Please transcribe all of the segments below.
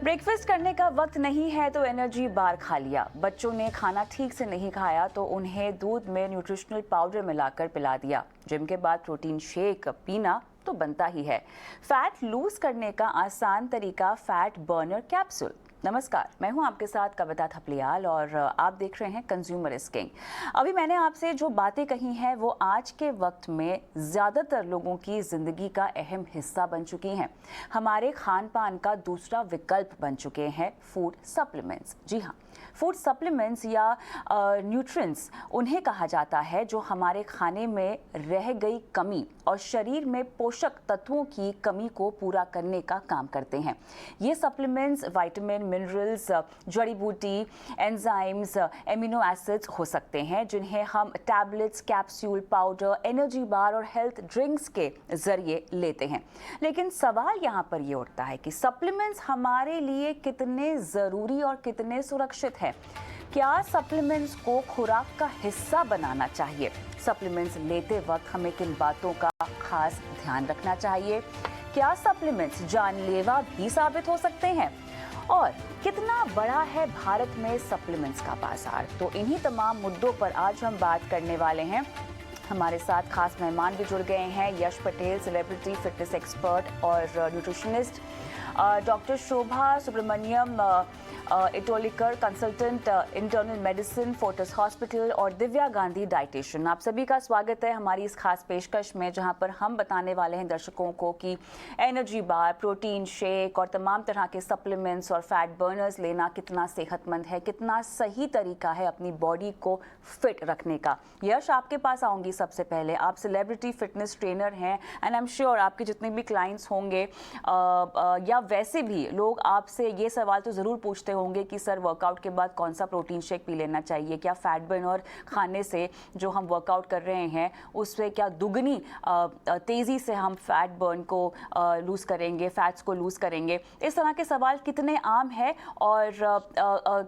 Breakfast करने का वक्त नहीं है तो एनर्जी बार खा लिया। बच्चों ने खाना ठीक से नहीं खाया तो उन्हें दूध में न्यूट्रिशनल पाउडर मिलाकर पिला दिया। जिम के बाद प्रोटीन शेक पीना तो बनता ही है। फैट लूज करने का आसान तरीका फैट बर्नर कैप्सूल। नमस्कार, मैं हूं आपके साथ कविता थपलियाल और आप देख रहे हैं कंज्यूमर इज किंग। अभी मैंने आपसे जो बातें कही हैं वो आज के वक्त में ज़्यादातर लोगों की ज़िंदगी का अहम हिस्सा बन चुकी हैं। हमारे खान पान का दूसरा विकल्प बन चुके हैं फूड सप्लीमेंट्स। जी हाँ, फूड सप्लीमेंट्स या न्यूट्रिएंट्स उन्हें कहा जाता है जो हमारे खाने में रह गई कमी और शरीर में पोषक तत्वों की कमी को पूरा करने का काम करते हैं। ये सप्लीमेंट्स विटामिन, मिनरल्स, जड़ी बूटी, एंजाइम्स, एमिनो एसिड्स हो सकते हैं जिन्हें हम tablets, capsule, powder, energy bar और हेल्थ ड्रिंक्स के जरिए लेते हैं। लेकिन सवाल यहाँ पर ये उठता है कि सप्लीमेंट्स हमारे लिए कितने ज़रूरी और कितने सुरक्षित हैं। क्या सप्लीमेंट्स को खुराक का हिस्सा बनाना चाहिए? सप्लीमेंट्स लेते वक्त हमें किन बातों का खास ध्यान रखना चाहिए? क्या सप्लीमेंट्स जानलेवा भी साबित हो सकते हैं? और कितना बड़ा है भारत में सप्लीमेंट्स का बाजार? तो इन्हीं तमाम मुद्दों पर आज हम बात करने वाले हैं। हमारे साथ खास मेहमान भी जुड़ गए हैं। Yash Patel, celebrity fitness expert और nutritionist, doctor Shobha Subramanyam Itolikar, consultant internal medicine, Fortis hospital, और दिव्या गांधी, डाइटिशियन। आप सभी का स्वागत है हमारी इस खास पेशकश में, जहां पर हम बताने वाले हैं दर्शकों को कि एनर्जी बार, प्रोटीन शेक और तमाम तरह के सप्लीमेंट्स और फैट बर्नर्स लेना कितना सेहतमंद है, कितना सही तरीका है अपनी बॉडी को फिट रखने का। यश, आपके पास आऊँगी सबसे पहले। आप सेलिब्रिटी फिटनेस ट्रेनर हैं एंड आई एम श्योर आपके जितने भी क्लाइंट्स होंगे या वैसे भी लोग आपसे ये सवाल तो ज़रूर पूछते होंगे कि सर वर्कआउट के बाद कौन सा प्रोटीन शेक पी लेना चाहिए, क्या फैट बर्न और खाने से जो हम वर्कआउट कर रहे हैं उससे क्या दुगनी तेज़ी से हम फैट बर्न को लूज़ करेंगे, फैट्स को लूज़ करेंगे। इस तरह के सवाल कितने आम है और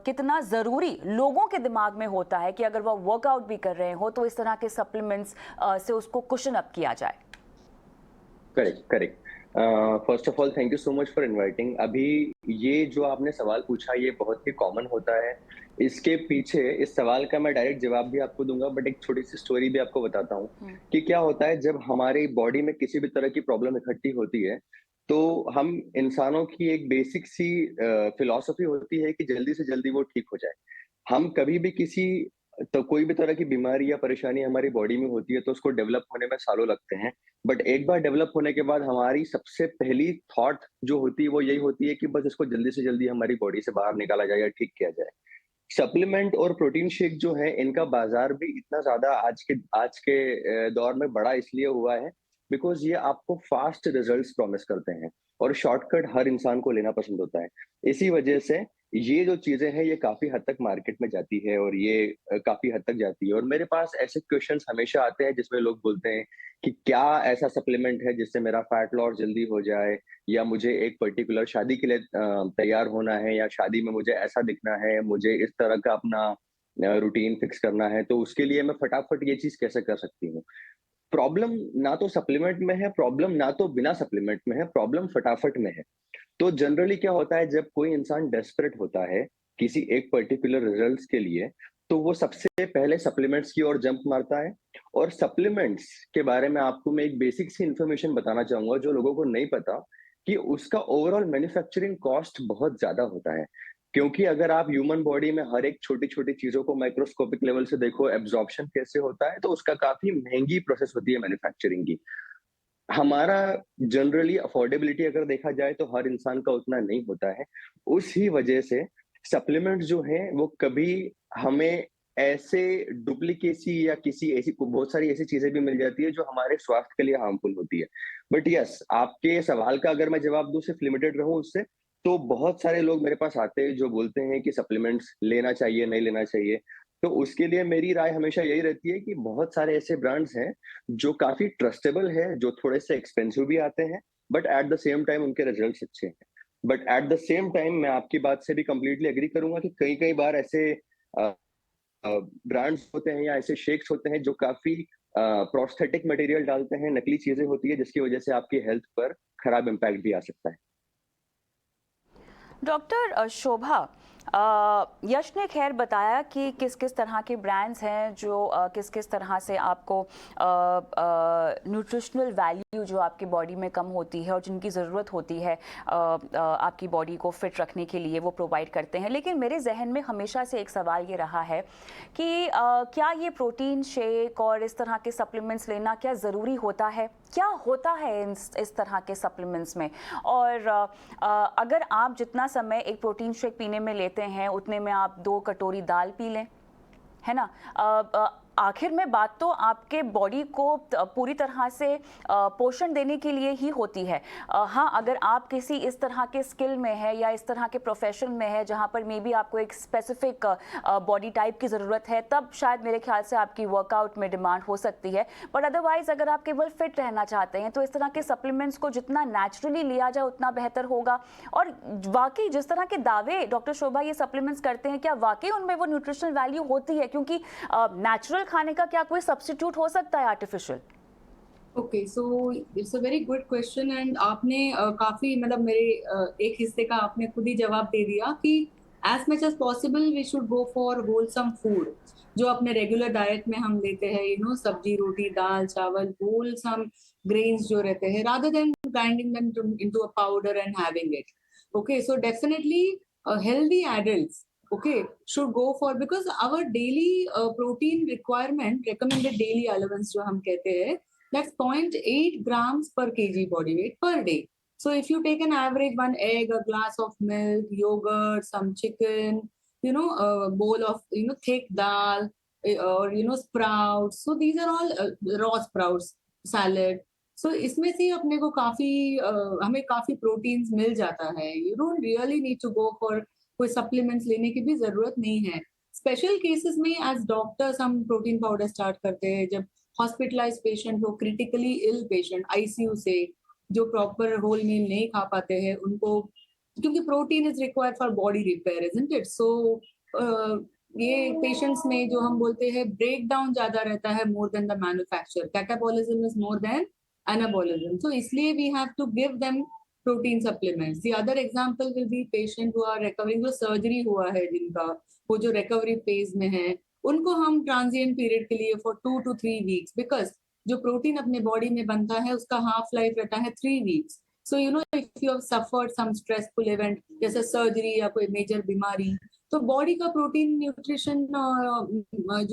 कितना ज़रूरी लोगों के दिमाग में होता है कि अगर वह वर्कआउट भी कर रहे हो तो इस तरह के सप्लीमेंट्स से उसको कुशन अप किया जाए। Correct, correct. First of all thank you so much for inviting. अभी ये जो आपने सवाल पूछा ये बहुत ही कॉमन होता है। इसके पीछे इस सवाल का मैं डायरेक्ट जवाब भी आपको दूंगा, बट एक छोटी सी स्टोरी भी आपको बताता हूँ कि क्या होता है जब हमारी बॉडी में किसी भी तरह की प्रॉब्लम इकट्ठी होती है। तो हम इंसानों की एक बेसिक सी फिलॉसफी होती है कि जल्दी से जल्दी वो ठीक हो जाए। हम कभी भी किसी तो कोई भी तरह की बीमारी या परेशानी हमारी बॉडी में होती है तो उसको डेवलप होने में सालों लगते हैं। बट एक बार डेवलप होने के बाद हमारी सबसे पहली थॉट जो होती है वो यही होती है कि बस इसको जल्दी से जल्दी हमारी बॉडी से बाहर निकाला जाए या ठीक किया जाए। सप्लीमेंट और प्रोटीन शेक जो है इनका बाजार भी इतना ज्यादा आज के दौर में बड़ा इसलिए हुआ है बिकॉज ये आपको फास्ट रिजल्ट्स प्रॉमिस करते हैं और शॉर्टकट हर इंसान को लेना पसंद होता है। इसी वजह से ये जो चीजें हैं ये काफी हद तक मार्केट में जाती है और ये काफी हद तक जाती है। और मेरे पास ऐसे क्वेश्चंस हमेशा आते हैं जिसमें लोग बोलते हैं कि क्या ऐसा सप्लीमेंट है जिससे मेरा फैट लॉस जल्दी हो जाए, या मुझे एक पर्टिकुलर शादी के लिए तैयार होना है, या शादी में मुझे ऐसा दिखना है, मुझे इस तरह का अपना रूटीन फिक्स करना है, तो उसके लिए मैं फटाफट ये चीज कैसे कर सकती हूँ। प्रॉब्लम ना तो सप्लीमेंट में है, प्रॉब्लम ना तो बिना सप्लीमेंट में है, प्रॉब्लम फटाफट में है। तो जनरली क्या होता है जब कोई इंसान डेस्परेट होता है किसी एक पर्टिकुलर रिजल्ट्स के लिए, तो वो सबसे पहले सप्लीमेंट्स की ओर जंप मारता है। और सप्लीमेंट्स के बारे में आपको मैं एक बेसिक सी इंफॉर्मेशन बताना चाहूंगा जो लोगों को नहीं पता, कि उसका ओवरऑल मैन्युफैक्चरिंग कॉस्ट बहुत ज्यादा होता है। क्योंकि अगर आप ह्यूमन बॉडी में हर एक छोटी छोटी चीजों को माइक्रोस्कोपिक लेवल से देखो, एब्जॉर्प्शन कैसे होता है, तो उसका काफी महंगी प्रोसेस होती है मैन्युफैक्चरिंग की। हमारा जनरली अफोर्डेबिलिटी अगर देखा जाए तो हर इंसान का उतना नहीं होता है। उसी वजह से सप्लीमेंट्स जो हैं वो कभी हमें ऐसे डुप्लीकेसी या किसी ऐसी बहुत सारी ऐसी चीजें भी मिल जाती है जो हमारे स्वास्थ्य के लिए हार्मफुल होती है। बट यस, आपके सवाल का अगर मैं जवाब दूं सिर्फ लिमिटेड रहूं उससे, तो बहुत सारे लोग मेरे पास आते हैं जो बोलते हैं कि सप्लीमेंट्स लेना चाहिए, नहीं लेना चाहिए। तो उसके लिए मेरी राय हमेशा यही रहती है कि बहुत सारे ऐसे ब्रांड्स हैं जो काफ़ी ट्रस्टेबल है, जो थोड़े-से एक्सपेंसिव भी आते हैं, but at the same time उनके रिजल्ट्स अच्छे हैं। But at the same time मैं आपकी बात से भी कंप्लीटली एग्री करूँगा कि कई-कई बार ऐसे अ ब्रांड्स होते हैं या ऐसे शेक्स होते हैं जो काफ़ी प्रोस्थेटिक मटेरियल डालते हैं, नकली चीज़ें होती है जिसकी वजह से आपकी हेल्थ पर खराब इम्पैक्ट भी आ सकता है। डॉक्टर शोभा, यश ने खैर बताया कि किस किस तरह के ब्रांड्स हैं जो किस किस तरह से आपको न्यूट्रिशनल वैल्यू जो आपकी बॉडी में कम होती है और जिनकी ज़रूरत होती है आपकी बॉडी को फिट रखने के लिए वो प्रोवाइड करते हैं। लेकिन मेरे जहन में हमेशा से एक सवाल ये रहा है कि क्या ये प्रोटीन शेक और इस तरह के सप्लीमेंट्स लेना क्या ज़रूरी होता है? क्या होता है इस तरह के सप्लीमेंट्स में? और अगर आप जितना समय एक प्रोटीन शेक पीने में लेते हैं उतने में आप 2 कटोरी दाल पी लें, है ना, आखिर में बात तो आपके बॉडी को पूरी तरह से पोषण देने के लिए ही होती है। हाँ, अगर आप किसी इस तरह के स्किल में है या इस तरह के प्रोफेशन में है जहाँ पर मे बी आपको एक स्पेसिफिक बॉडी टाइप की ज़रूरत है, तब शायद मेरे ख्याल से आपकी वर्कआउट में डिमांड हो सकती है। बट अदरवाइज अगर आप केवल फिट रहना चाहते हैं तो इस तरह के सप्लीमेंट्स को जितना नेचुरली लिया जाए उतना बेहतर होगा। और वाकई जिस तरह के दावे डॉक्टर शोभा ये सप्लीमेंट्स करते हैं, क्या वाकई उनमें वो न्यूट्रिशनल वैल्यू होती है? क्योंकि नेचुरल खाने का क्या कोई सब्स्टिट्यूट हो सकता है artificial? Okay, so it's a very good question and आपने काफी मतलब मेरे एक हिस्से का आपने खुद ही जवाब दे दिया कि as much as possible we should go for wholesome food जो अपने रेगुलर डाइट में हम लेते हैं, सब्जी रोटी दाल चावल होलसम ग्रेन्स जो रहते हैं, rather than grinding them into a powder and having it. Okay, so definitely healthy adults, okay, should go for, because our daily protein requirement, recommended daily allowance जो हम कहते हैं, that's 0.8 grams per kg body weight per day. So if you take an average, one egg, a glass of milk, yogurt, some chicken, a bowl of thick dal, or sprouts. So these are all raw sprouts, salad. So इसमें से अपने को हमें काफी proteins मिल जाता है. You don't really need to go for कोई supplements लेने की भी जरूरत नहीं है. स्पेशल केसेस में एज डॉक्टर्स हम प्रोटीन पाउडर स्टार्ट करते हैं जब हॉस्पिटलाइज पेशेंट हो, क्रिटिकली इल पेशेंट आईसीयू से जो प्रॉपर होल मील नहीं खा पाते हैं उनको, क्योंकि protein is required for body repair, isn't it? So ये पेशेंट्स में जो हम बोलते हैं ब्रेक डाउन ज्यादा रहता है more than the manufacture, catabolism is more than anabolism. So इसलिए we have to give them protein supplements. The other example will be patient who are recovering, जो सर्जरी हुआ है जिनका, वो जो रिकवरी फेज में है, उनको हम ट्रांजिएंट पीरियड के लिए for 2 to 3 weeks, बिकॉज जो प्रोटीन अपने बॉडी में बनता है उसका हाफ लाइफ रहता है 3 weeks. So if you have suffered some stressful event जैसे सर्जरी या कोई मेजर बीमारी, तो बॉडी का प्रोटीन न्यूट्रिशन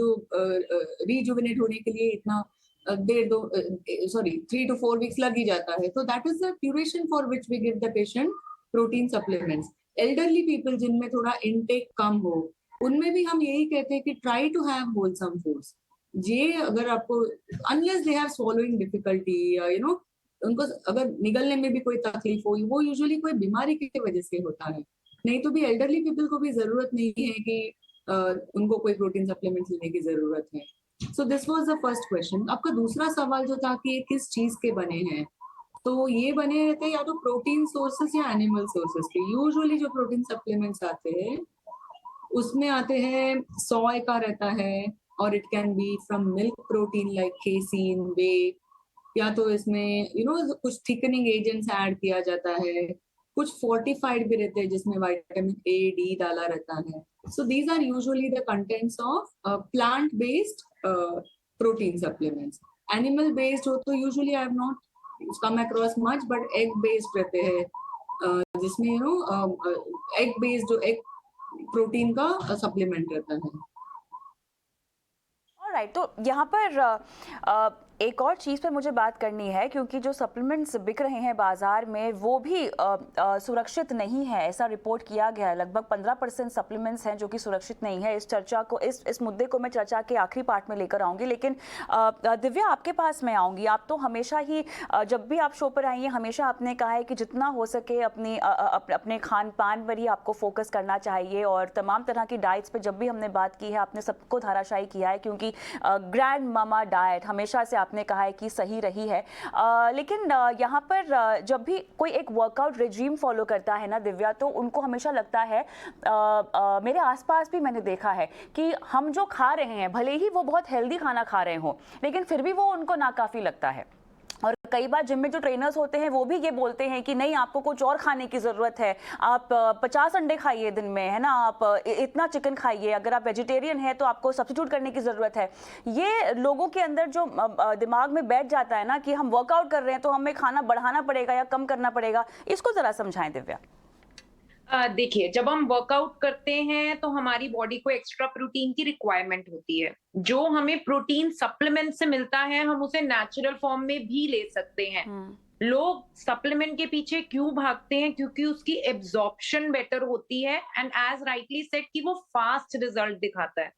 जो रिजुविनेट होने के लिए इतना 3 to 4 weeks लग ही जाता है. तो that is the duration for which we give the patient protein supplements. Elderly people जिनमें थोड़ा इनटेक कम हो, उनमें भी हम यही कहते हैं कि try to have wholesome foods. ये अगर आपको, unless they have swallowing difficulty, उनको अगर निगलने में भी कोई तकलीफ हो, वो यूजुअली कोई बीमारी की वजह से होता है. नहीं तो भी एल्डरली पीपल को भी जरूरत नहीं है कि उनको कोई प्रोटीन सप्लीमेंट्स लेने की जरूरत है. So this was the first question. आपका दूसरा सवाल जो था कि ये किस चीज के बने हैं, तो ये बने रहते हैं या तो प्रोटीन सोर्सेस या एनिमल सोर्सेस के. यूजुअली जो प्रोटीन सप्लीमेंट्स आते हैं उसमें आते हैं सोय का रहता है, और it can be from milk protein like casein, whey, या तो इसमें कुछ थिकनिंग एजेंट्स ऐड किया जाता है. कुछ फोर्टिफाइड भी रहते हैं जिसमें विटामिन ए डी डाला रहता है. So these are usually the contents of plant-based protein supplements. Animal-based हो तो usually I have not come across much, but egg-based रहते हैं जिसमें egg-based जो egg protein का supplement रहता है. Alright, तो यहाँ पर एक और चीज़ पे मुझे बात करनी है, क्योंकि जो सप्लीमेंट्स बिक रहे हैं बाज़ार में वो भी सुरक्षित नहीं है. ऐसा रिपोर्ट किया गया है. लगभग 15% सप्लीमेंट्स हैं जो कि सुरक्षित नहीं है. इस चर्चा को इस मुद्दे को मैं चर्चा के आखिरी पार्ट में लेकर आऊँगी. लेकिन दिव्या, आपके पास मैं आऊँगी. आप तो हमेशा ही जब भी आप शो पर आई हैं हमेशा आपने कहा है कि जितना हो सके अपने खान पान पर ही आपको फोकस करना चाहिए, और तमाम तरह की डाइट्स पर जब भी हमने बात की है आपने सबको धाराशायी किया है, क्योंकि ग्रैंड मामा डाइट हमेशा से आपने कहा है कि सही रही है. लेकिन यहाँ पर जब भी कोई एक वर्कआउट रेजिम फॉलो करता है ना दिव्या, तो उनको हमेशा लगता है, मेरे आसपास भी मैंने देखा है कि हम जो खा रहे हैं भले ही वो बहुत हेल्दी खाना खा रहे हों, लेकिन फिर भी वो उनको नाकाफी लगता है. और कई बार जिम में जो ट्रेनर्स होते हैं वो भी ये बोलते हैं कि नहीं, आपको कुछ और खाने की ज़रूरत है, आप 50 अंडे खाइए दिन में, है ना, आप इतना चिकन खाइए, अगर आप वेजिटेरियन है तो आपको सब्स्टिट्यूट करने की ज़रूरत है। ये लोगों के अंदर जो दिमाग में बैठ जाता है ना कि हम वर्कआउट कर रहे हैं तो हमें खाना बढ़ाना पड़ेगा या कम करना पड़ेगा, इसको ज़रा समझाएं दिव्या। देखिए, जब हम वर्कआउट करते हैं तो हमारी बॉडी को एक्स्ट्रा प्रोटीन की रिक्वायरमेंट होती है। जो हमें प्रोटीन सप्लीमेंट से मिलता है, हम उसे नेचुरल फॉर्म में भी ले सकते हैं। लोग सप्लीमेंट के पीछे क्यों भागते हैं? क्योंकि उसकी एब्जॉर्प्शन बेटर होती है एंड एज राइटली सेड कि वो फास्ट रिजल्ट दिखाता है।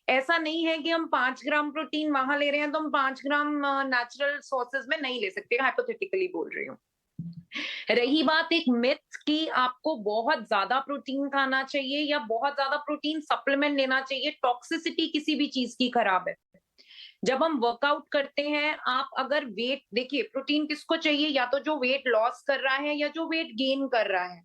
ऐसा नहीं है कि हम 5 ग्राम प्रोटीन वहां ले रहे हैं तो हम 5 ग्राम नेचुरल सोर्सेज में नहीं ले सकते, हाइपोथेटिकली बोल रही हूँ। रही बात एक मिथ कि आपको बहुत ज्यादा प्रोटीन खाना चाहिए या बहुत ज्यादा प्रोटीन सप्लीमेंट लेना चाहिए, टॉक्सिसिटी किसी भी चीज की खराब है। जब हम वर्कआउट करते हैं, आप अगर वेट, देखिए प्रोटीन किसको चाहिए? या तो जो वेट लॉस कर रहा है या जो वेट गेन कर रहा है।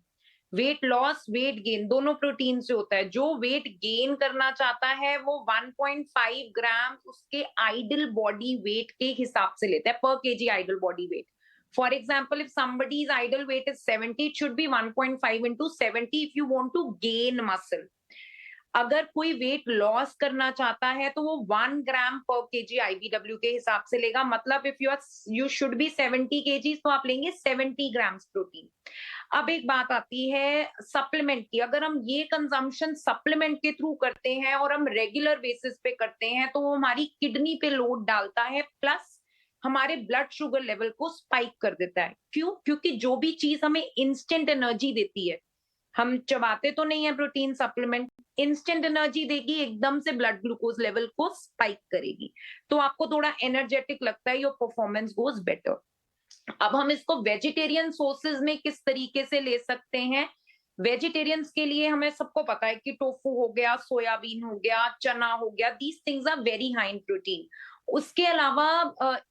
वेट लॉस, वेट गेन दोनों प्रोटीन से होता है। जो वेट गेन करना चाहता है वो 1.5 ग्राम उसके आइडल बॉडी वेट के हिसाब से लेता है, पर KG ideal body weight. For example, if somebody's idle weight is 70, it should be 1.5 into 70 if you want to gain muscle. अगर कोई वेट लॉस करना चाहता है तो वो 1 ग्राम पर केजी आईबीडब्ल्यू के हिसाब से लेगा। मतलब if you should be 70 KG तो आप लेंगे 70 ग्राम्स प्रोटीन। अब एक बात आती है सप्लीमेंट की। अगर हम ये कंजम्पशन सप्लीमेंट के थ्रू करते हैं और हम रेगुलर बेसिस पे करते हैं तो वो हमारी किडनी पे लोड डालता है, प्लस हमारे ब्लड शुगर लेवल को स्पाइक कर देता है। क्यों? क्योंकि जो भी चीज हमें इंस्टेंट एनर्जी देती है, हम चबाते तो नहीं है प्रोटीन सप्लीमेंट, इंस्टेंट एनर्जी देगी, एकदम से ब्लड ग्लूकोज लेवल को स्पाइक करेगी, तो आपको थोड़ा एनर्जेटिक लगता है, योर परफॉर्मेंस गोज बेटर। अब हम इसको वेजिटेरियन सोर्सेज में किस तरीके से ले सकते हैं? वेजिटेरियंस के लिए हमें सबको पता है कि टोफू हो गया, सोयाबीन हो गया, चना हो गया, these things are very high in protein. उसके अलावा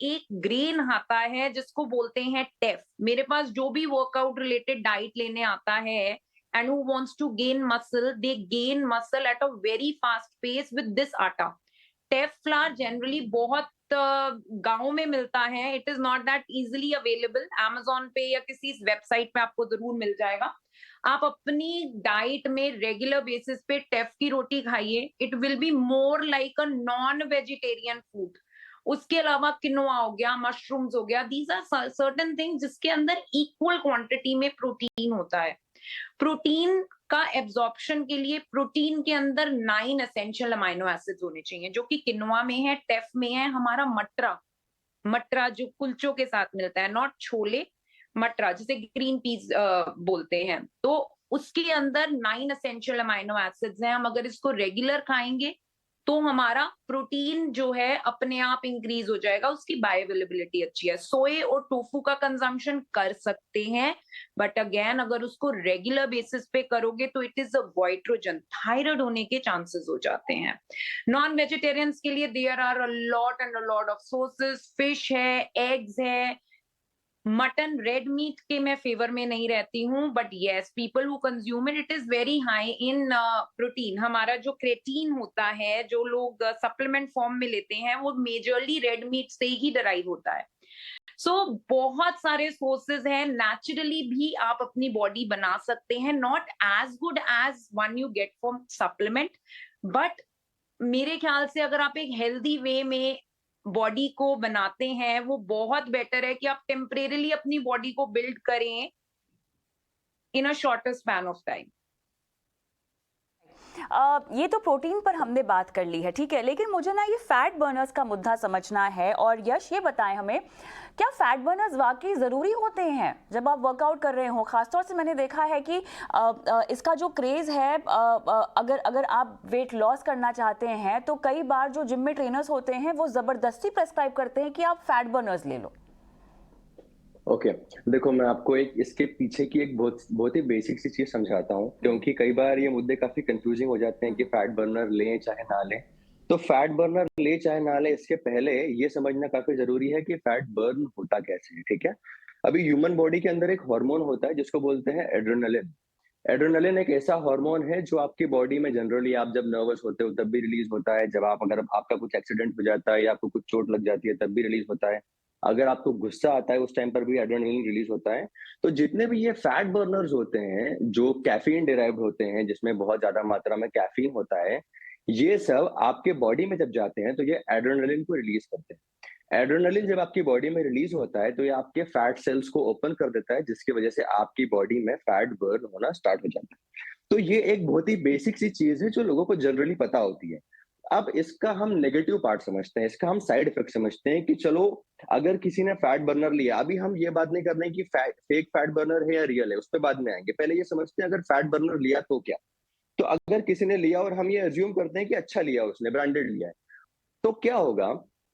एक ग्रेन आता है जिसको बोलते हैं टेफ। मेरे पास जो भी वर्कआउट रिलेटेड डाइट लेने आता है and who wants to gain muscle, they gain muscle at a very fast pace with this आटा। टेफ फ्लावर जनरली बहुत गांव में मिलता है, it is not that easily available. Amazon पे या किसी वेबसाइट पे आपको जरूर मिल जाएगा। आप अपनी डाइट में रेगुलर बेसिस पे टेफ की रोटी खाइए, it will be more like a non vegetarian food. उसके अलावा किनोआ हो गया, मशरूम्स हो गया, दीज आर सर्टेन थिंग्स जिसके अंदर इक्वल क्वांटिटी में प्रोटीन होता है। प्रोटीन का एब्जॉर्प्शन के लिए प्रोटीन के अंदर 9 एसेंशियल अमाइनो एसिड्स होने चाहिए, जो कि किनोआ में है, टेफ में है। हमारा मटरा जो कुलचों के साथ मिलता है, नॉट छोले, मटरा जिसे ग्रीन पीस बोलते हैं, तो उसके अंदर 9 एसेंशियल अमाइनो एसिड्स हैं। हम अगर इसको रेगुलर खाएंगे तो हमारा प्रोटीन जो है अपने आप इंक्रीज हो जाएगा, उसकी बायोअवेलेबिलिटी अच्छी है। सोए और टोफू का कंजम्पशन कर सकते हैं, बट अगेन अगर उसको रेगुलर बेसिस पे करोगे तो it is a goitrogen, thyroid होने के चांसेस हो जाते हैं। नॉन वेजिटेरियंस के लिए there are a lot and a lot of sources, fish है, एग्स है, मटन, रेड मीट के मैं फेवर में नहीं रहती हूँ, but yes people who consume it is very high in protein. हमारा जो क्रेटीन होता है, जो लोग सप्लीमेंट फॉर्म में लेते हैं, वो मेजरली रेड मीट से ही डराइव होता है। सो बहुत सारे सोर्सेज हैं, नेचुरली भी आप अपनी बॉडी बना सकते हैं, not as good as one you get from supplement, but मेरे ख्याल से अगर आप एक हेल्दी वे में बॉडी को बनाते हैं, वो बहुत बेटर है कि आप टेम्परेरीली अपनी बॉडी को बिल्ड करें in a shorter span of time. ये तो प्रोटीन पर हमने बात कर ली है, ठीक है, लेकिन मुझे ना ये फैट बर्नर्स का मुद्दा समझना है। और यश ये बताएं हमें, क्या फैट बर्नर्स वाकई ज़रूरी होते हैं जब आप वर्कआउट कर रहे हो? खासतौर से मैंने देखा है कि इसका जो क्रेज़ है, अगर आप वेट लॉस करना चाहते हैं तो कई बार जो जिम में ट्रेनर्स होते हैं वो ज़बरदस्ती प्रेस्क्राइब करते हैं कि आप फैट बर्नर्स ले लो। ओके देखो, मैं आपको एक इसके पीछे की एक बहुत ही बेसिक सी चीज समझाता हूँ, क्योंकि कई बार ये मुद्दे काफी कंफ्यूजिंग हो जाते हैं कि फैट बर्नर लें चाहे ना लें। तो फैट बर्नर ले चाहे ना ले, इसके पहले ये समझना काफी जरूरी है कि फैट बर्न होता कैसे है, ठीक है। अभी ह्यूमन बॉडी के अंदर एक हार्मोन होता है जिसको बोलते हैं एड्रेनलिन। एड्रेनलिन एक ऐसा हार्मोन है जो आपकी बॉडी में जनरली आप जब नर्वस होते हो तब भी रिलीज होता है, जब अगर आपका कुछ एक्सीडेंट हो जाता है या आपको कुछ चोट लग जाती है तब भी रिलीज होता है। अगर आपको गुस्सा आता है उस टाइम पर भी एड्रेनलिन रिलीज होता है। तो जितने भी ये फैट बर्नर्स होते हैं जो कैफीन डिराइव्ड होते हैं, जिसमें बहुत ज्यादा मात्रा में कैफीन होता है, ये सब आपके बॉडी में जब जाते हैं तो ये एड्रेनलिन को रिलीज करते हैं। एड्रेनलिन जब आपकी बॉडी में रिलीज होता है तो ये आपके फैट सेल्स को ओपन कर देता है, जिसकी वजह से आपकी बॉडी में फैट बर्न होना स्टार्ट हो जाता है। तो ये एक बहुत ही बेसिक सी चीज है जो लोगों को जनरली पता होती है। अब इसका हम नेगेटिव पार्ट समझते हैं, इसका हम साइड इफेक्ट समझते हैं कि चलो अगर किसी ने फैट बर्नर लिया, अभी हम ये बात नहीं कर रहे हैं कि फेक फैट बर्नर है या रियल है, उस पर बाद में आएंगे। पहले ये समझते हैं अगर फैट बर्नर लिया तो क्या। तो अगर किसी ने लिया और हम ये अज्यूम करते हैं कि अच्छा लिया, उसने ब्रांडेड लिया है, तो क्या होगा,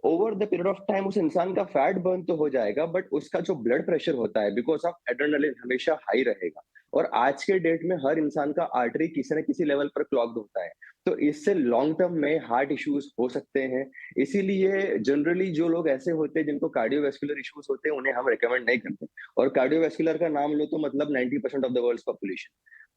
over the period of time उस इंसान का फैट बर्न तो हो जाएगा, बट उसका जो ब्लड प्रेशर होता है बिकॉज ऑफ एड्रेनलिन हमेशा हाई रहेगा। और आज के डेट में हर इंसान का आर्टरी किसी न किसी लेवल पर क्लॉग्ड होता है, तो इससे लॉन्ग टर्म में हार्ट इश्यूज हो सकते हैं। इसीलिए जनरली जो लोग ऐसे होते हैं जिनको कार्डियोवैस्कुलर इश्यूज होते हैं, उन्हें हम रिकमेंड नहीं करते। और कार्डियोवैस्कुलर का नाम लो तो मतलब 90% ऑफ द वर्ल्ड्स पॉपुलेशन।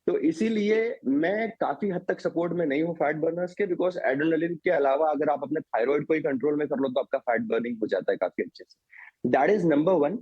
तो इसीलिए मैं काफी हद तक सपोर्ट में नहीं हूँ फैट बर्नर्स के, बिकॉज एड्रेनलिन के अलावा अगर आप अपने थायराइड को ही कंट्रोल में कर लो तो आपका फैट बर्निंग हो जाता है काफी अच्छे से। That is number one.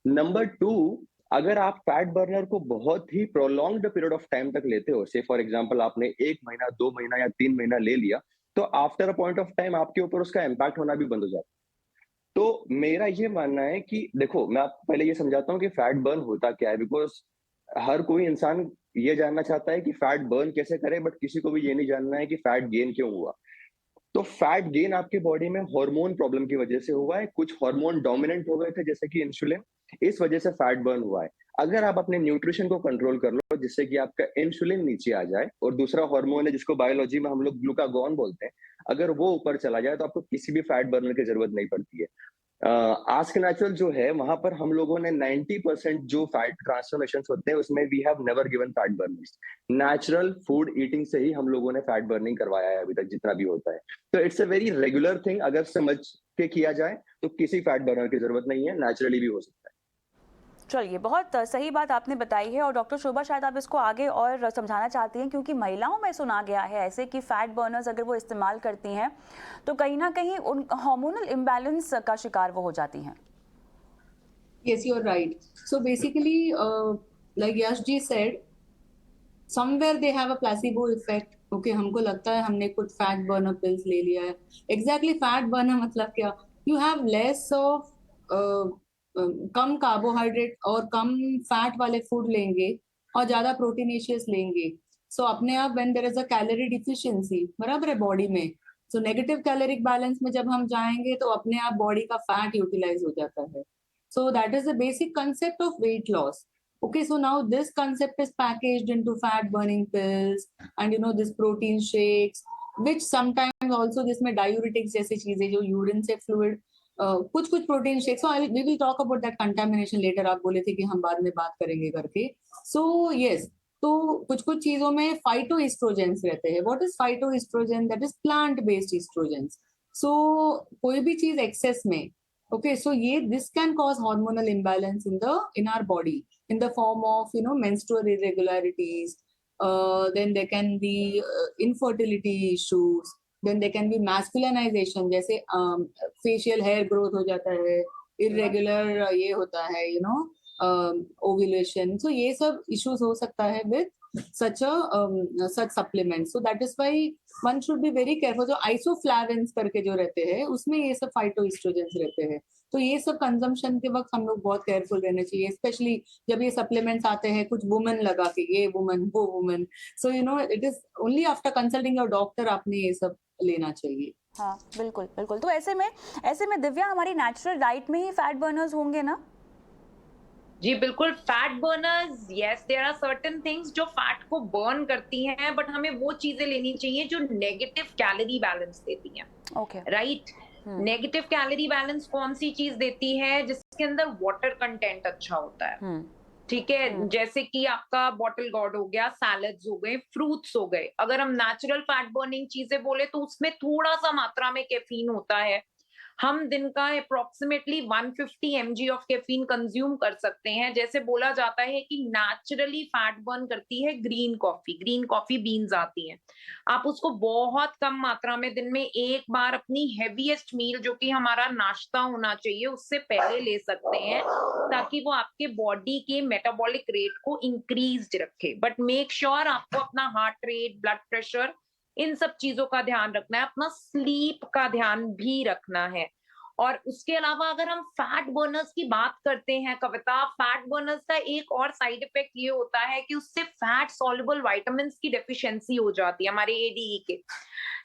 Number two, अगर आप फैट बर्नर को बहुत ही प्रोलॉन्ग्ड पीरियड ऑफ टाइम तक लेते हो, से फॉर एग्जांपल आपने 1 महीना, 2 महीना या 3 महीना ले लिया, तो after a point of time आपके ऊपर उसका इम्पैक्ट होना भी बंद हो जाता है। तो मेरा ये मानना है कि देखो, मैं आपको पहले ये समझाता हूँ कि फैट बर्न होता क्या है, बिकॉज हर कोई इंसान ये जानना चाहता है कि फैट बर्न कैसे करे, बट किसी को भी ये नहीं जानना है कि फैट गेन क्यों हुआ। तो फैट गेन आपके बॉडी में हार्मोन प्रॉब्लम की वजह से हुआ है। कुछ हार्मोन डोमिनेंट हो गए थे जैसे कि इंसुलिन, इस वजह से फैट बर्न हुआ है। अगर आप अपने न्यूट्रिशन को कंट्रोल कर लो जिससे कि आपका इंसुलिन नीचे आ जाए, और दूसरा हार्मोन है जिसको बायोलॉजी में हम लोग ग्लूकागॉन बोलते हैं, अगर वो ऊपर चला जाए तो आपको किसी भी फैट बर्नर की जरूरत नहीं पड़ती है। आस्क नेचुरल जो है वहां पर हम लोगों ने 90% जो फैट ट्रांसफॉर्मेशन होते हैं उसमें we have never given fat burning. Natural food eating से ही हम लोगों ने फैट बर्निंग करवाया है अभी तक जितना भी होता है। तो it's a very regular thing, अगर समझ के किया जाए तो किसी फैट बर्नर की जरूरत नहीं है, नेचुरली भी हो सकता है। चलिए, बहुत सही बात आपने बताई है। और डॉक्टर शोभा, शायद आप इसको आगे और समझाना चाहती हैं, क्योंकि महिलाओं में सुना गया है ऐसे कि फैट बर्नर्स अगर वो इस्तेमाल करती हैं तो कहीं ना कहीं उन हार्मोनल इम्बैलेंस का शिकार वो हो जाती हैं। Yes, you're right. So basically, like Yash ji said, somewhere they have a placebo effect. Okay, हमको लगता है हमने कुछ फैट बर्नर पिल्स ले लिया है। एग्जैक्टली फैट बर्नर मतलब क्या? You have less of come carbohydrate और कम फैट वाले फूड लेंगे और ज्यादा प्रोटीनेशियस लेंगे। सो अपने आप when there is a calorie deficiency, बराबर है बॉडी में, सो नेगेटिव कैलोरिक बैलेंस में जब हम जाएंगे तो अपने आप बॉडी का फैट यूटिलाइज हो जाता है। So that is the basic concept of weight loss. Okay, so now this concept is packaged into fat burning pills and this protein shakes, which sometimes also जिसमें diuretics जैसी चीजें जो urine से fluid कुछ कुछ protein shakes, so we will talk about that contamination later. आप बोले थे कि हम बाद में बात करेंगे करके. So yes, तो कुछ कुछ चीजों में फाइटोएस्ट्रोजेंस रहते हैं. What is phytoestrogen? That is plant based estrogens. So कोई भी चीज एक्सेस में, okay, so this can cause hormonal imbalance in our body in the form of menstrual irregularities. Then there can be infertility issues. Then there can be masculinization, जैसे facial hair growth हो जाता है, irregular ये होता है, ovulation. So ये सब issues हो सकता है with such supplements. So that is why one should be very careful. जो isoflavins करके जो रहते हैं उसमें ये सब फाइटोएस्ट्रोजेंस रहते हैं, तो ये सब कंजम्पशन के वक्त हम लोग बहुत केयरफुल रहना चाहिए, स्पेशली जब ये सप्लीमेंट्स आते हैं कुछ वुमेन लगा के, ये वुमेन वो women. So it is only after consulting your doctor आपने ये सब लेना चाहिए. हाँ, बिल्कुल बिल्कुल. तो ऐसे में दिव्या, हमारी नेचुरल डाइट में ही फैट बर्नर्स होंगे ना? जी बिल्कुल, fat burners, yes, there are certain things जो फैट को बर्न करती हैं, बट हमें वो चीजें लेनी चाहिए जो नेगेटिव कैलोरी बैलेंस देती हैं. Okay, right. Negative calorie balance कौन सी चीज देती है? जिसके अंदर वाटर कंटेंट अच्छा होता है. ठीक है, जैसे कि आपका बॉटल गॉर्ड हो गया, सैलड्स हो गए, फ्रूट्स हो गए. अगर हम नेचुरल फैट बर्निंग चीजें बोले तो उसमें थोड़ा सा मात्रा में कैफीन होता है. हम दिन का approximately 150 mg of caffeine consume कर सकते हैं। जैसे बोला जाता है कि नेचुरली फैट बर्न करती है ग्रीन कॉफी बीन्स आती हैं। आप उसको बहुत कम मात्रा में दिन में एक बार अपनी हेवीएस्ट मील जो कि हमारा नाश्ता होना चाहिए उससे पहले ले सकते हैं, ताकि वो आपके बॉडी के मेटाबॉलिक रेट को इंक्रीज रखे। बट मेक श्योर आपको अपना हार्ट रेट, ब्लड प्रेशर, इन सब चीजों का ध्यान रखना है, अपना स्लीप का ध्यान भी रखना है। और उसके अलावा अगर हम फैट बर्नर्स की बात करते हैं कविता, फैट बर्नर्स का एक और साइड इफेक्ट ये होता है कि उससे फैट सॉल्युबल विटामिन की डेफिशिएंसी हो जाती है हमारे एडीई के।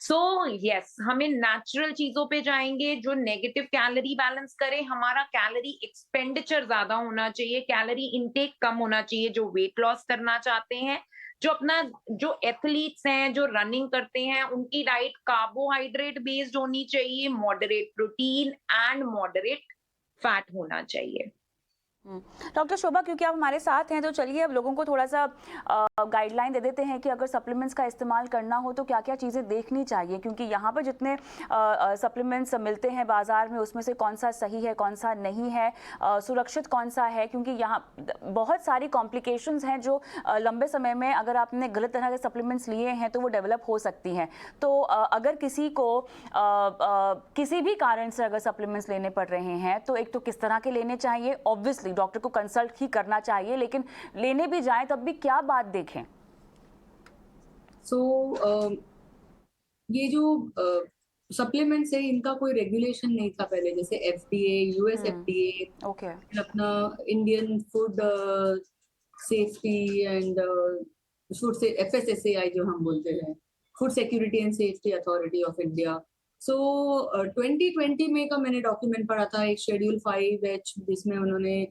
सो यस, हमें नेचुरल चीजों पे जाएंगे जो नेगेटिव कैलोरी बैलेंस करे। हमारा कैलोरी एक्सपेंडिचर ज्यादा होना चाहिए, कैलोरी इनटेक कम होना चाहिए जो वेट लॉस करना चाहते हैं। जो एथलीट्स हैं, जो रनिंग करते हैं, उनकी डाइट कार्बोहाइड्रेट बेस्ड होनी चाहिए, moderate protein and moderate fat होना चाहिए। डॉक्टर शोभा, क्योंकि आप हमारे साथ हैं तो चलिए अब लोगों को थोड़ा सा गाइडलाइन दे देते हैं कि अगर सप्लीमेंट्स का इस्तेमाल करना हो तो क्या क्या चीज़ें देखनी चाहिए, क्योंकि यहाँ पर जितने सप्लीमेंट्स मिलते हैं बाज़ार में उसमें से कौन सा सही है, कौन सा नहीं है, सुरक्षित कौन सा है, क्योंकि यहाँ बहुत सारी कॉम्प्लिकेशंस हैं जो लंबे समय में अगर आपने गलत तरह के सप्लीमेंट्स लिए हैं तो वो डेवलप हो सकती हैं। तो अगर किसी को किसी भी कारण से अगर सप्लीमेंट्स लेने पड़ रहे हैं तो एक तो किस तरह के लेने चाहिए, ऑब्वियसली डॉक्टर को कंसल्ट ही करना चाहिए, लेकिन लेने भी जाएं तब भी क्या बात देखें? ये जो सप्लीमेंट्स है इनका कोई रेगुलेशन नहीं था पहले, जैसे एफडीए, यूएस एफडीए, ओके, अपना Indian food safety and food से एफएसएसएआई जो हम बोलते हैं, food security and safety authority of India. So 2020 में का मैंने डॉक्यूमेंट पढ़ा था, एक शेड्यूल 5H, जिसमें उन्होंने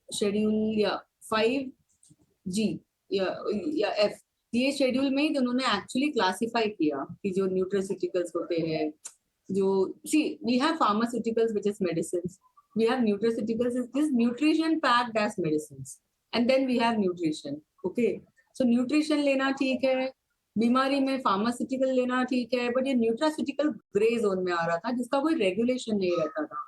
शेड्यूल या 5G या F, ये शेड्यूल में ही उन्होंने एक्चुअली क्लासिफाई किया कि जो न्यूट्रास्यूटिकल्स होते हैं, जो we have pharmaceuticals which is medicines, we have nutraceuticals is nutrition packed as medicines, and then we have nutrition. Okay, so nutrition लेना ठीक है, बीमारी में फार्मास्यूटिकल लेना ठीक है, बट ये न्यूट्रास्यूटिकल ग्रे जोन में आ रहा था जिसका कोई रेगुलेशन नहीं रहता था।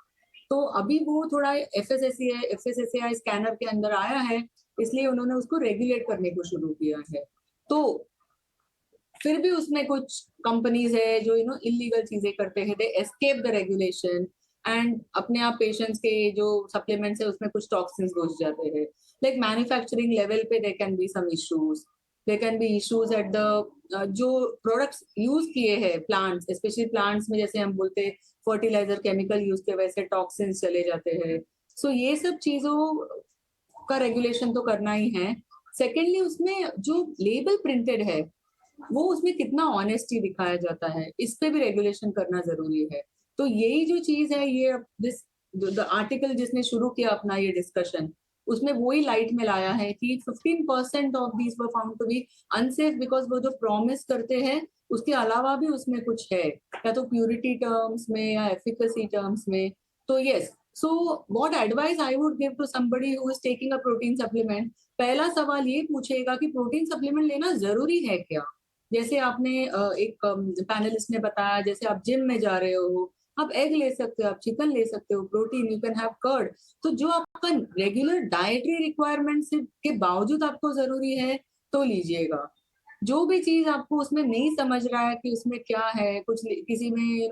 तो अभी वो थोड़ा एफएसएसएआई स्कैनर के अंदर आया है, इसलिए उन्होंने उसको रेगुलेट करने को शुरू किया है। तो फिर भी उसमें कुछ कंपनीज है जो इलीगल चीजें करते हैं, दे एस्केप द रेगुलेशन एंड अपने आप पेशेंट्स के जो सप्लीमेंट्स है उसमें कुछ टॉक्सिन्स घुस जाते हैं। लाइक मैन्युफैक्चरिंग लेवल पे there can be some issues, there can be issues at the जो प्रोडक्ट्स यूज किए हैं प्लांट्स, स्पेशली प्लांट्स में जैसे हम बोलते हैं फर्टिलाइजर केमिकल यूज के वैसे टॉक्सिन्स चले जाते हैं। सो ये सब चीजों का रेगुलेशन तो करना ही है। सेकेंडली, उसमें जो लेबल प्रिंटेड है वो उसमें कितना ऑनेस्टी दिखाया जाता है, इस पे भी रेगुलेशन करना जरूरी है। तो यही जो चीज है, ये दिस द आर्टिकल जिसने शुरू किया अपना ये डिस्कशन, उसमें वही लाइट में लाया है कि 15% of these were found to be unsafe because वो जो प्रॉमिस करते हैं उसके अलावा भी उसमें कुछ है, या तो प्यूरिटी टर्म्स में या एफिकेसी टर्म्स में। तो yes, so what advice I would give to somebody who is taking a protein supplement, पहला सवाल ये पूछेगा कि प्रोटीन सप्लीमेंट लेना जरूरी है क्या। जैसे आपने एक पैनलिस्ट ने बताया, जैसे आप जिम में जा रहे हो, आप एग ले सकते हो, आप चिकन ले सकते हो, protein you can have curd. तो जो आपका रेगुलर डाइटरी रिक्वायरमेंट्स के बावजूद आपको जरूरी है तो लीजिएगा। जो भी चीज आपको उसमें नहीं समझ रहा है कि उसमें क्या है, कुछ किसी में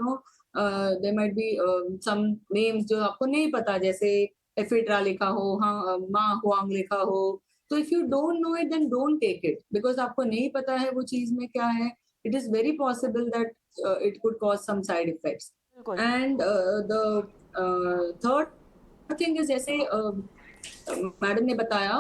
there might be some names जो आपको नहीं पता, जैसे एफिड्रा लिखा हो, हाँ मा हुआंग लिखा हो, तो if you don't know it then don't take it, because आपको नहीं पता है वो चीज में क्या है। It is very possible that it could cause some side effects. And the third thing is, जैसे मैडम ने बताया,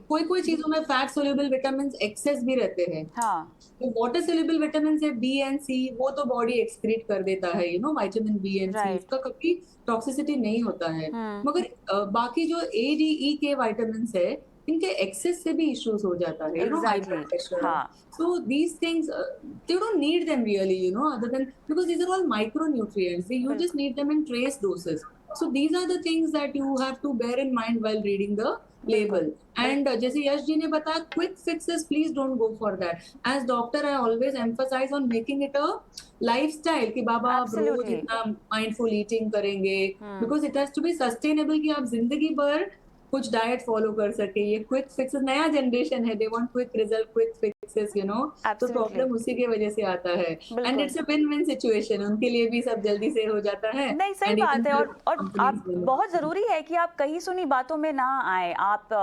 कोई कोई चीजों में फैट सोल्यूबल विटामिन एक्सेस भी रहते हैं। हाँ, तो वाटर सोल्यूबल विटामिन है बी एंड सी, वो तो बॉडी एक्सक्रीट कर देता है, विटामिन बी एंड सी, उसका कभी टॉक्सिसिटी नहीं होता है। मगर बाकी जो ए डी ई के विटामिन है, इनके एक्सेस से भी इश्यूज हो जाता है, so these things you don't need them really, other than because these are all micronutrients, you just need them in trace doses. So these are the things that you have to bear in mind while reading the label. And जैसे यश जी ने बताया, quick fixes, please don't go for that. As doctor, I always emphasize on making it a lifestyle कि बाबा आप रोज Absolutely. इतना mindful eating करेंगे, because it has to be sustainable कि आप जिंदगी भर कुछ डाइट फॉलो कर सके. ये क्विक फिक्सेस, नया जनरेशन है, they want quick result, quick fixes, you know. तो Absolutely. प्रॉब्लम उसी की वजह से आता है. एंड बिल्कुल। It's a win win situation, उनके लिए भी सब जल्दी से हो जाता है. नहीं, सही And बात even है. the और companies आप will- बहुत ज़रूरी है कि आप कहीं सुनी बातों में ना आए. आप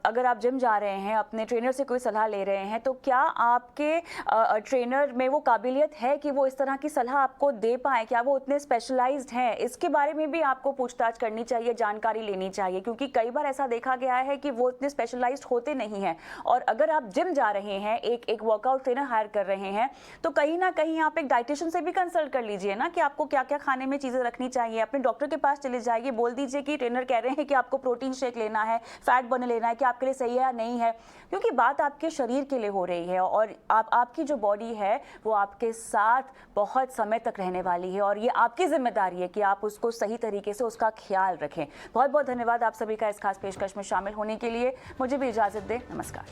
अगर आप जिम जा रहे हैं, अपने ट्रेनर से कोई सलाह ले रहे हैं, तो क्या आपके ट्रेनर में वो काबिलियत है कि वो इस तरह की सलाह आपको दे पाए? क्या वो उतने स्पेशलाइज्ड हैं? इसके बारे में भी आपको पूछताछ करनी चाहिए, जानकारी लेनी चाहिए, क्योंकि कई बार ऐसा देखा गया है कि वो इतने स्पेशलाइज्ड होते नहीं हैं. और अगर आप जिम जा रहे हैं, एक वर्कआउट ट्रेनर हायर कर रहे हैं, तो कहीं ना कहीं आप एक डाइटिशियन से भी कंसल्ट कर लीजिए ना कि आपको क्या क्या खाने में चीज़ें रखनी चाहिए. अपने डॉक्टर के पास चले जाइए, बोल दीजिए कि ट्रेनर कह रहे हैं कि आपको प्रोटीन शेक लेना है, फैट बर्नर लेना है, कि आपके लिए सही है या नहीं है, क्योंकि बात आपके शरीर के लिए हो रही है. और आपकी जो बॉडी है वो आपके साथ बहुत समय तक रहने वाली है, और ये आपकी जिम्मेदारी है कि आप उसको सही तरीके से उसका ख्याल रखें. बहुत बहुत धन्यवाद आप सभी का इस खास पेशकश में शामिल होने के लिए. मुझे भी इजाज़त दें. नमस्कार.